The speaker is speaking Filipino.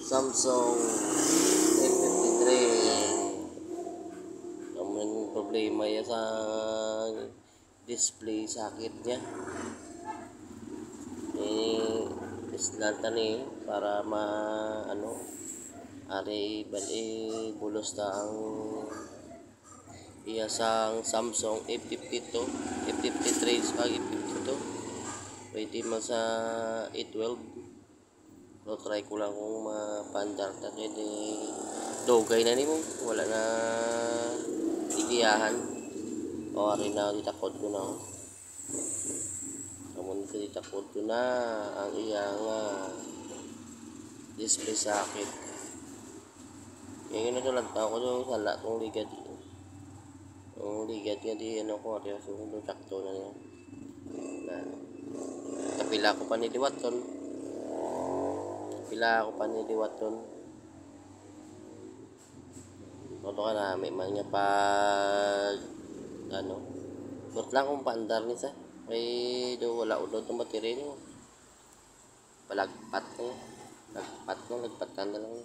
Samsung A53. Naman problema yan sa display socket niya. Islanta ni para bulos ta ang iya sang Samsung A52, A53 sa A52. Pwede man sa A12. So, try ko lang kung mapandar ta kaya dogay na ni mo. Wala na igiyahan. O, rin na ditakod ko na ako. Kamun sa ditakod ko na ang iyang display socket. Kaya yun na tulad pa ako doon sa lahat ng ligad. Ang ligad nga di ko. Kaya sumunod takto na niya. Kapila ko pa ni Diwaton. Toto ka na, may mga pag but lang kung paandar ni sa may do wala udod ng battery niyo palagpat niya lagpat ka na lang